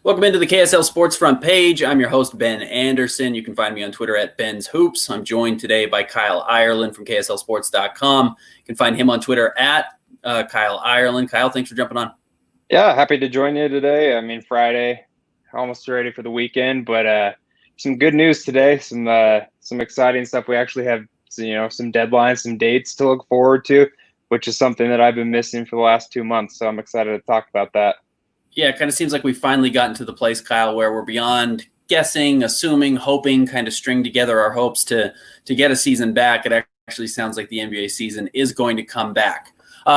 Welcome into the KSL Sports Front Page. I'm your host, Ben Anderson. You can find me on Twitter at Ben's Hoops. I'm joined today by Kyle Ireland from KSLSports.com. You can find him on Twitter at Kyle Ireland. Kyle, thanks for jumping on. Yeah, happy to join you today. Friday, almost ready for the weekend, but some good news today. Some exciting stuff. We actually have some deadlines, some dates to look forward to, which is something that I've been missing for the last 2 months. So I'm excited to talk about that. Yeah, it kind of seems like we've finally gotten to the place, Kyle, where we're beyond guessing, assuming, hoping, kind of string together our hopes to get a season back. It actually sounds like the NBA season is going to come back.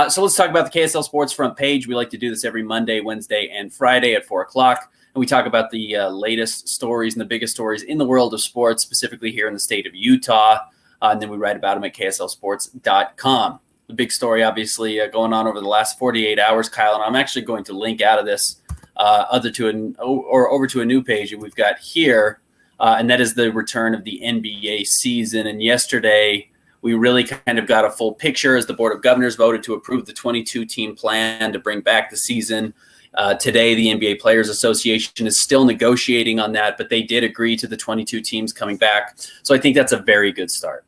So let's talk about the KSL Sports Front Page. We like to do this every Monday, Wednesday, and Friday at 4 o'clock. And we talk about the latest stories and the biggest stories in the world of sports, specifically here in the state of Utah. And then we write about them at KSLSports.com. The big story, obviously, going on over the last 48 hours, Kyle, and I'm actually going to link out of this over to a new page that we've got here, and that is the return of the NBA season. And yesterday, we really kind of got a full picture as the Board of Governors voted to approve the 22-team plan to bring back the season. Today, the NBA Players Association is still negotiating on that, but they did agree to the 22 teams coming back. So I think that's a very good start.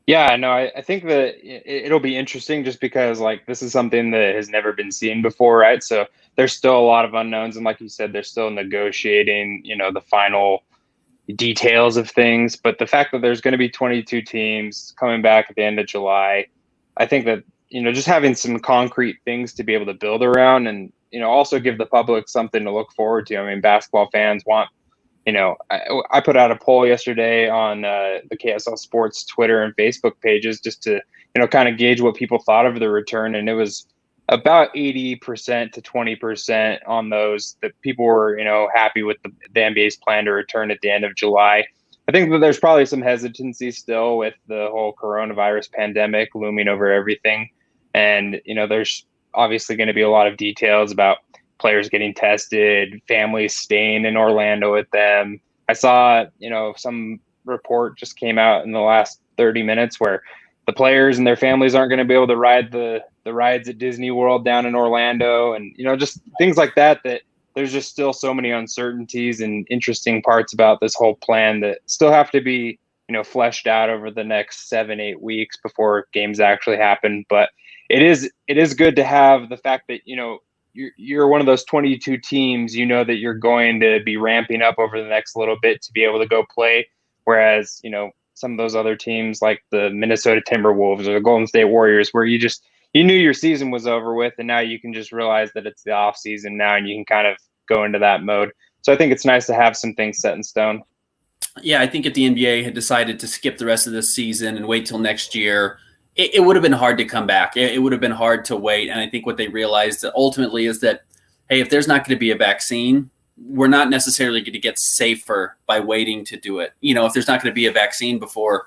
Yeah, no, I think that it'll be interesting just because this is something that has never been seen before, right? So there's still a lot of unknowns. And like you said, they're still negotiating, the final details of things. But the fact that there's going to be 22 teams coming back at the end of July, I think that, just having some concrete things to be able to build around and, also give the public something to look forward to. I mean, basketball fans want, I put out a poll yesterday on the KSL Sports Twitter and Facebook pages just to, kind of gauge what people thought of the return. And it was about 80% to 20% on those that people were, happy with the NBA's plan to return at the end of July. I think that there's probably some hesitancy still with the whole coronavirus pandemic looming over everything. And, there's obviously going to be a lot of details about players getting tested, families staying in Orlando with them. I saw, some report just came out in the last 30 minutes where the players and their families aren't going to be able to ride the rides at Disney World down in Orlando. And, just things like that there's just still so many uncertainties and interesting parts about this whole plan that still have to be, fleshed out over the next 7-8 weeks before games actually happen. But it is good to have the fact that, you're one of those 22 teams, that you're going to be ramping up over the next little bit to be able to go play. Whereas, some of those other teams like the Minnesota Timberwolves or the Golden State Warriors, where you knew your season was over with, and now you can just realize that it's the off season now and you can kind of go into that mode. So I think it's nice to have some things set in stone. Yeah, I think if the NBA had decided to skip the rest of this season and wait till next year, it would have been hard to come back. It would have been hard to wait. And I think what they realized that ultimately is that, hey, if there's not going to be a vaccine, we're not necessarily going to get safer by waiting to do it. If there's not going to be a vaccine before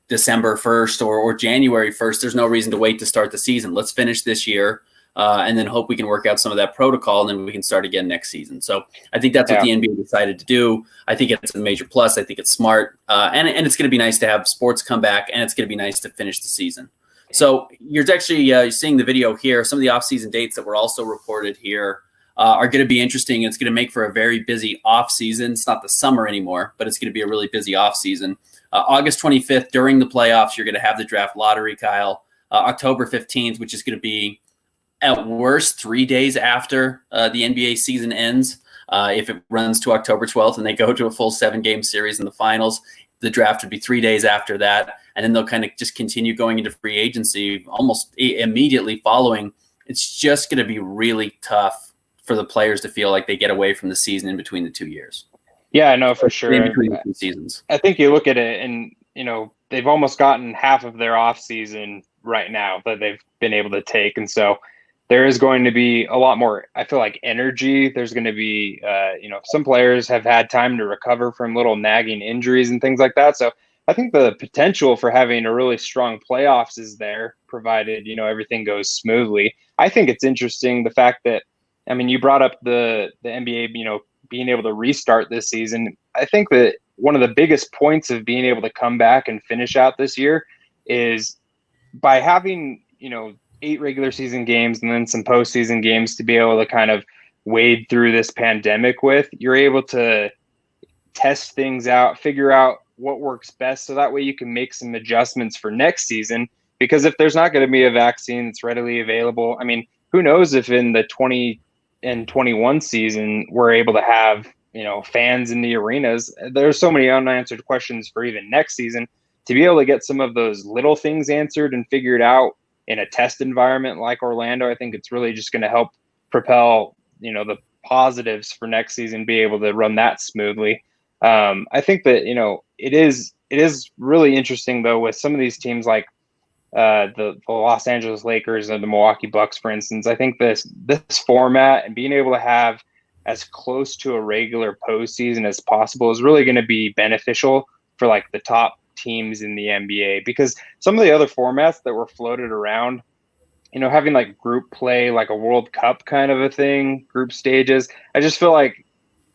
December 1st or January 1st, there's no reason to wait to start the season. Let's finish this year and then hope we can work out some of that protocol, and then we can start again next season. So I think that's what the NBA decided to do. I think it's a major plus. I think it's smart. And it's going to be nice to have sports come back, and it's going to be nice to finish the season. So you're actually seeing the video here. Some of the off-season dates that were also reported here are going to be interesting. It's going to make for a very busy off-season. It's not the summer anymore, but it's going to be a really busy off-season. August 25th, during the playoffs, you're going to have the draft lottery, Kyle. October 15th, which is going to be at worst 3 days after the NBA season ends. If it runs to October 12th and they go to a full 7-game series in the finals, the draft would be 3 days after that. And then they'll kind of just continue going into free agency almost immediately following. It's just going to be really tough for the players to feel like they get away from the season in between the 2 years. Yeah, I know for sure. In between the 2 seasons. I think you look at it and, they've almost gotten half of their off season right now that they've been able to take. And so there is going to be a lot more, I feel like, energy. There's going to be, some players have had time to recover from little nagging injuries and things like that. So I think the potential for having a really strong playoffs is there, provided, everything goes smoothly. I think it's interesting the fact that, you brought up the NBA, being able to restart this season. I think that one of the biggest points of being able to come back and finish out this year is by having, 8 regular season games and then some postseason games to be able to kind of wade through this pandemic with, you're able to test things out, figure out what works best, so that way you can make some adjustments for next season. Because if there's not going to be a vaccine that's readily available, I mean, who knows if in the 20 and 21 season we're able to have, fans in the arenas. There's so many unanswered questions for even next season. To be able to get some of those little things answered and figured out in a test environment like Orlando, I think it's really just going to help propel, the positives for next season, be able to run that smoothly. I think that, it is really interesting though with some of these teams like the Los Angeles Lakers and the Milwaukee Bucks, for instance. I think this format and being able to have as close to a regular postseason as possible is really going to be beneficial for like the top teams in the NBA, because some of the other formats that were floated around, having like group play, like a World Cup kind of a thing, group stages, I just feel like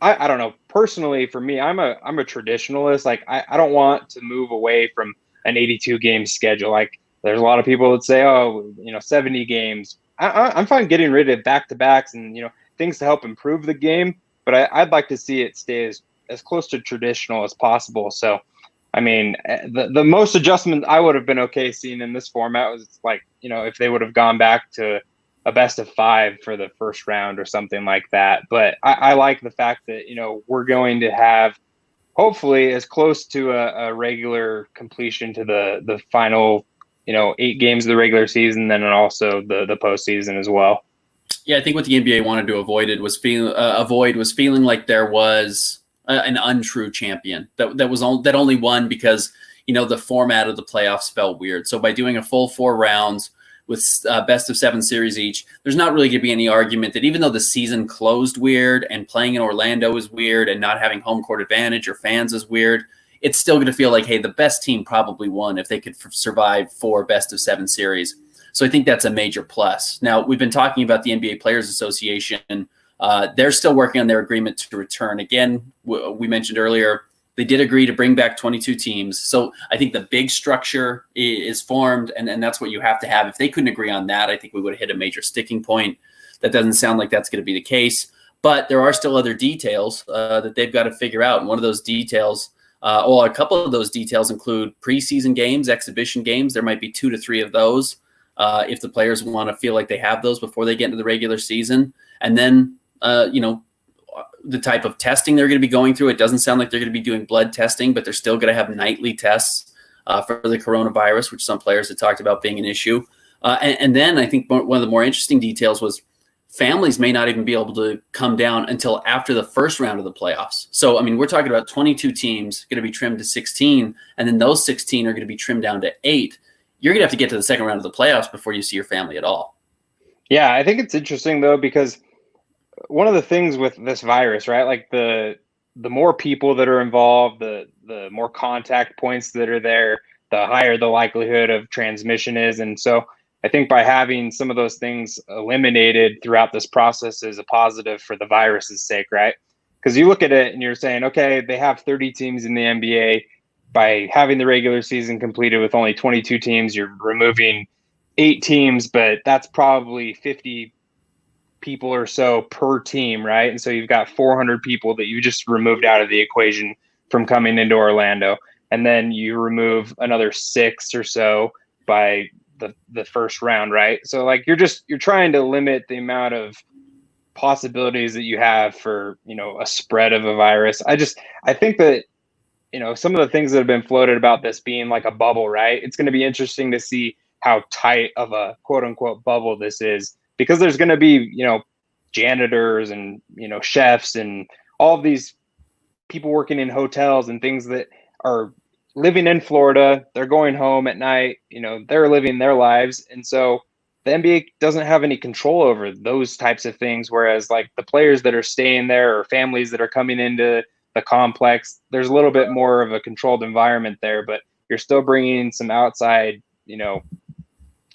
I don't know. Personally, for me, I'm a traditionalist. Like I don't want to move away from an 82 game schedule. Like there's a lot of people that say, oh, 70 games. I'm fine getting rid of back to backs and things to help improve the game. But I'd like to see it stay as close to traditional as possible. So, I mean, the most adjustment I would have been okay seeing in this format was like, if they would have gone back to a best of 5 for the first round or something like that. But I like the fact that, we're going to have hopefully as close to a regular completion to the final, 8 games of the regular season, then and also the postseason as well. Yeah, I think what the NBA wanted to avoid was feeling like there was an untrue champion that only won because the format of the playoffs felt weird. So by doing a full 4 rounds with best of 7 series each, there's not really going to be any argument that even though the season closed weird and playing in Orlando is weird and not having home court advantage or fans is weird, it's still going to feel like, hey, the best team probably won if they could survive 4 best of 7 series. So I think that's a major plus. Now, we've been talking about the NBA Players Association. They're still working on their agreement to return. Again, we mentioned earlier, they did agree to bring back 22 teams. So I think the big structure is formed, and that's what you have to have. If they couldn't agree on that, I think we would have hit a major sticking point. That doesn't sound like that's going to be the case. But there are still other details that they've got to figure out. And one of those details, a couple of those details include preseason games, exhibition games. There might be 2 to 3 of those if the players want to feel like they have those before they get into the regular season. And then, the type of testing they're going to be going through. It doesn't sound like they're going to be doing blood testing, but they're still going to have nightly tests for the coronavirus, which some players had talked about being an issue. And then I think one of the more interesting details was families may not even be able to come down until after the first round of the playoffs. So, I mean, we're talking about 22 teams going to be trimmed to 16, and then those 16 are going to be trimmed down to 8. You're going to have to get to the second round of the playoffs before you see your family at all. Yeah, I think it's interesting, though, because one of the things with this virus, right? Like the more people that are involved, the more contact points that are there, the higher the likelihood of transmission is. And so I think by having some of those things eliminated throughout this process is a positive for the virus's sake, right? Because you look at it and you're saying, okay, they have 30 teams in the NBA. By having the regular season completed with only 22 teams, you're removing 8 teams, but that's probably 50 people or so per team, right? And so you've got 400 people that you just removed out of the equation from coming into Orlando. And then you remove another 6 or so by the first round, right? So like you're trying to limit the amount of possibilities that you have for, a spread of a virus. I think that, some of the things that have been floated about this being like a bubble, right? It's going to be interesting to see how tight of a quote unquote bubble this is, because there's going to be, janitors and, chefs and all of these people working in hotels and things that are living in Florida. They're going home at night, they're living their lives. And so the NBA doesn't have any control over those types of things. Whereas like the players that are staying there or families that are coming into the complex, there's a little bit more of a controlled environment there, but you're still bringing some outside,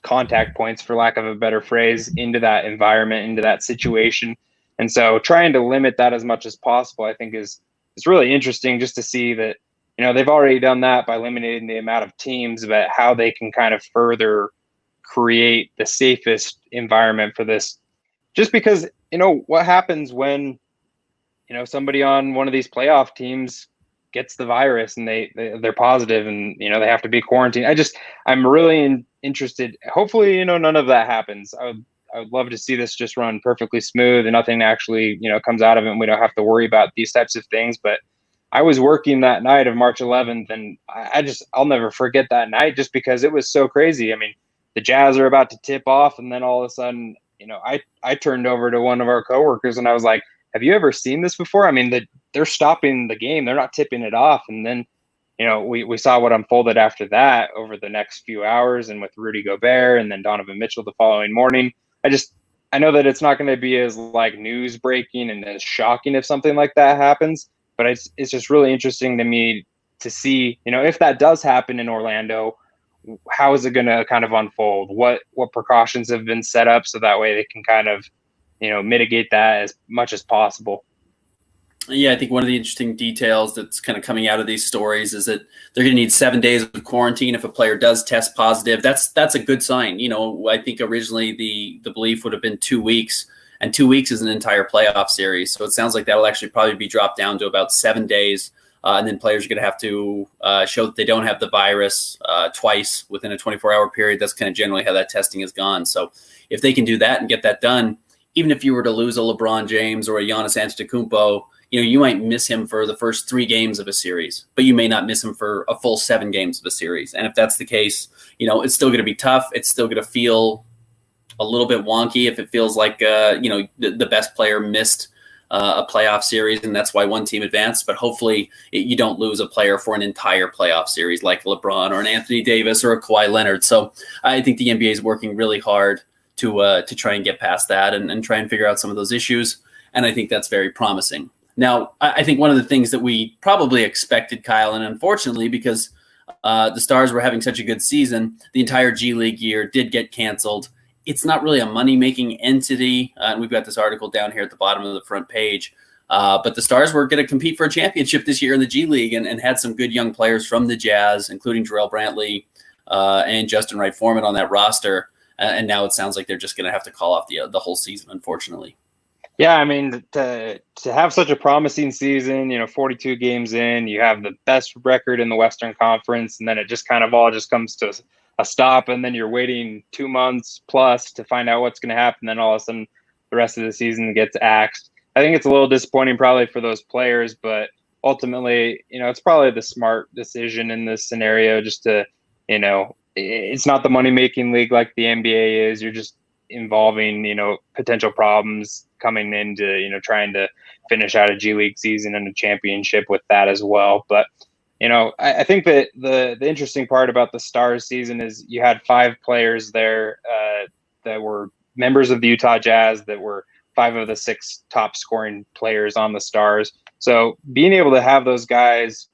contact points, for lack of a better phrase, into that environment, into that situation. And so trying to limit that as much as possible, I think is really interesting, just to see that, they've already done that by limiting the amount of teams, but how they can kind of further create the safest environment for this. Just because, what happens when, somebody on one of these playoff teams gets the virus and they're positive and, they have to be quarantined. I'm really interested. Hopefully, none of that happens. I would love to see this just run perfectly smooth and nothing actually, comes out of it and we don't have to worry about these types of things. But I was working that night of March 11th and I'll never forget that night just because it was so crazy. I mean, the Jazz are about to tip off and then all of a sudden, I turned over to one of our coworkers and I was like, have you ever seen this before? I mean, they're stopping the game. They're not tipping it off. And then, we saw what unfolded after that over the next few hours and with Rudy Gobert and then Donovan Mitchell the following morning. I know that it's not going to be as like news breaking and as shocking if something like that happens, but it's just really interesting to me to see, if that does happen in Orlando, how is it going to kind of unfold? What precautions have been set up so that way they can kind of, mitigate that as much as possible. Yeah, I think one of the interesting details that's kind of coming out of these stories is that they're going to need 7 days of quarantine if a player does test positive. That's a good sign. I think originally the belief would have been 2 weeks, and 2 weeks is an entire playoff series. So it sounds like that will actually probably be dropped down to about 7 days. And then players are going to have to show that they don't have the virus twice within a 24-hour period. That's kind of generally how that testing has gone. So if they can do that and get that done, even if you were to lose a LeBron James or a Giannis Antetokounmpo, you might miss him for the first 3 games of a series, but you may not miss him for a full 7 games of a series. And if that's the case, it's still going to be tough. It's still going to feel a little bit wonky if it feels like, the best player missed a playoff series, and that's why one team advanced. But hopefully you don't lose a player for an entire playoff series like LeBron or an Anthony Davis or a Kawhi Leonard. So I think the NBA is working really hard to try and get past that and try and figure out some of those issues. And I think that's very promising. Now, I think one of the things that we probably expected, Kyle, and unfortunately, because the Stars were having such a good season, the entire G League year did get canceled. It's not really a money-making entity. And we've got this article down here at the bottom of the front page. But the Stars were going to compete for a championship this year in the G League and had some good young players from the Jazz, including Jarrell Brantley and Justin Wright Foreman on that roster. And now it sounds like they're just going to have to call off the whole season, unfortunately. Yeah, I mean, to have such a promising season, 42 games in, you have the best record in the Western Conference, and then it just kind of all just comes to a stop, and then you're waiting 2 months plus to find out what's going to happen. Then all of a sudden, the rest of the season gets axed. I think it's a little disappointing probably for those players, but ultimately, it's probably the smart decision in this scenario just to, it's not the money-making league like the NBA is. You're just involving, potential problems coming into, trying to finish out a G League season and a championship with that as well. But, I think that the interesting part about the Stars season is you had 5 players there that were members of the Utah Jazz that were 5 of the 6 top scoring players on the Stars. So being able to have those guys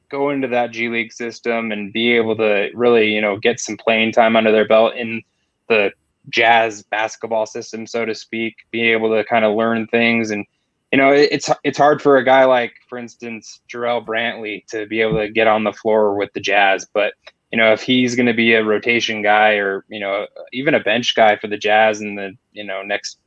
go into that G League system and be able to really, get some playing time under their belt in the Jazz basketball system, so to speak, being able to kind of learn things. And, it's hard for a guy like, for instance, Jarrell Brantley to be able to get on the floor with the Jazz. But, if he's going to be a rotation guy or, even a bench guy for the Jazz in the, next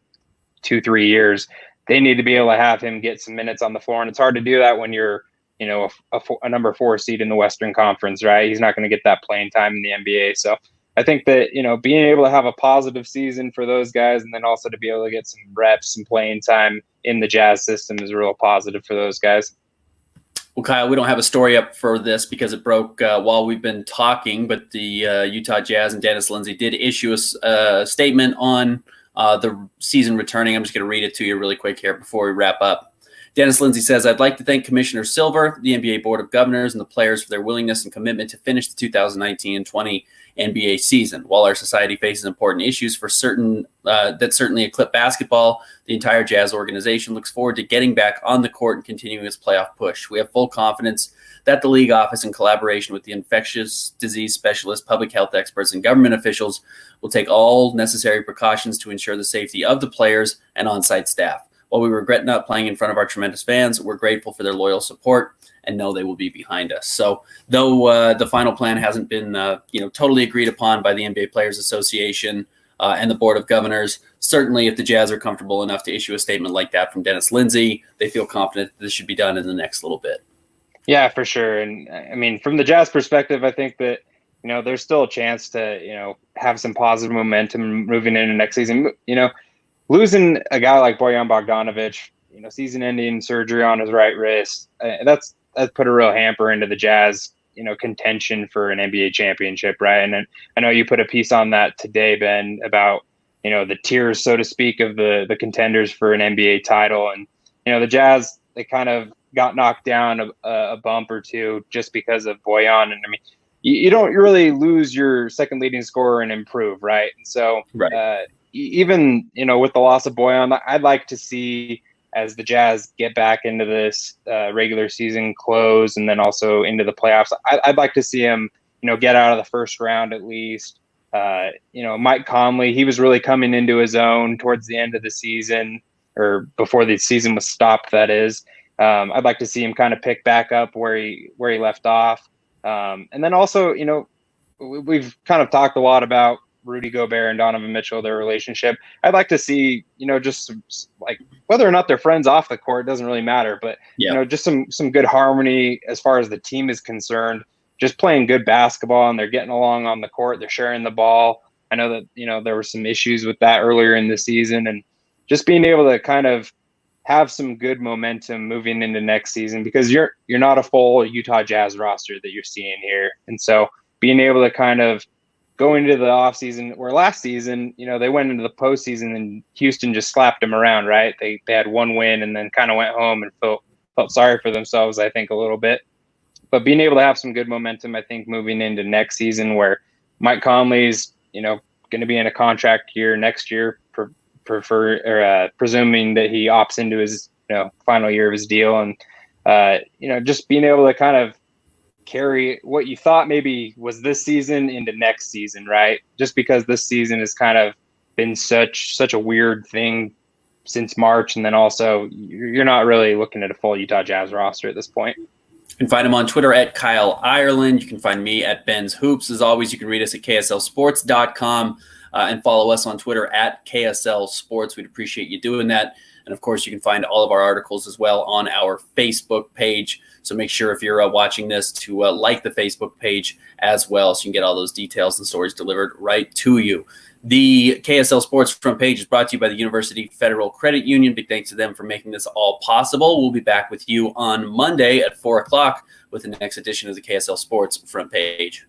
2-3 years, they need to be able to have him get some minutes on the floor. And it's hard to do that when you're, a number 4 seed in the Western Conference, right? He's not going to get that playing time in the NBA. So I think that, being able to have a positive season for those guys and then also to be able to get some reps and playing time in the Jazz system is a real positive for those guys. Well, Kyle, we don't have a story up for this because it broke while we've been talking, but the Utah Jazz and Dennis Lindsay did issue a statement on the season returning. I'm just going to read it to you really quick here before we wrap up. Dennis Lindsay says, "I'd like to thank Commissioner Silver, the NBA Board of Governors, and the players for their willingness and commitment to finish the 2019-20 NBA season. While our society faces important issues for certain that certainly eclipse basketball, the entire Jazz organization looks forward to getting back on the court and continuing its playoff push. We have full confidence that the league office, in collaboration with the infectious disease specialists, public health experts, and government officials, will take all necessary precautions to ensure the safety of the players and on-site staff. While we regret not playing in front of our tremendous fans, we're grateful for their loyal support and know they will be behind us." So though the final plan hasn't been totally agreed upon by the NBA Players Association, and the Board of Governors. Certainly, if the Jazz are comfortable enough to issue a statement like that from Dennis Lindsay, they feel confident that this should be done in the next little bit. Yeah, for sure. And I mean, from the Jazz perspective, I think that, there's still a chance to, have some positive momentum moving into next season. Losing a guy like Bojan Bogdanovic, season-ending surgery on his right wrist, that's put a real hamper into the Jazz, contention for an NBA championship, right? And I know you put a piece on that today, Ben, about the tiers, so to speak, of the contenders for an NBA title, and the Jazz, they kind of got knocked down a bump or two just because of Bojan, and I mean, you don't really lose your second leading scorer and improve, right? And so, right. Even with the loss of Bojan, I'd like to see, as the Jazz get back into this regular season close and then also into the playoffs, I'd like to see him get out of the first round at least. Mike Conley, he was really coming into his own towards the end of the season, or before the season was stopped, that is. I'd like to see him kind of pick back up where he left off. And then also, we've kind of talked a lot about Rudy Gobert and Donovan Mitchell, their relationship. I'd like to see, just like, whether or not they're friends off the court doesn't really matter, but just some good harmony as far as the team is concerned. Just playing good basketball, and they're getting along on the court. They're sharing the ball. I know that there were some issues with that earlier in the season, and just being able to kind of have some good momentum moving into next season, because you're not a full Utah Jazz roster that you're seeing here, and so being able to kind of go into the offseason, where last season, they went into the postseason and Houston just slapped them around, right? They had one win and then kind of went home and felt sorry for themselves, I think, a little bit. But being able to have some good momentum, I think, moving into next season, where Mike Conley's, going to be in a contract year next year, presuming that he opts into his, final year of his deal, and just being able to kind of carry what you thought maybe was this season into next season, right? Just because this season has kind of been such a weird thing since March, and then also you're not really looking at a full Utah Jazz roster at this point. You can find him on Twitter at Kyle Ireland. You can find me at Ben's Hoops. As always, you can read us at KSLSports.com and follow us on Twitter at KSL Sports. We'd appreciate you doing that. And, of course, you can find all of our articles as well on our Facebook page. So make sure, if you're watching this, to like the Facebook page as well, so you can get all those details and stories delivered right to you. The KSL Sports front page is brought to you by the University Federal Credit Union. Big thanks to them for making this all possible. We'll be back with you on Monday at 4 o'clock with the next edition of the KSL Sports front page.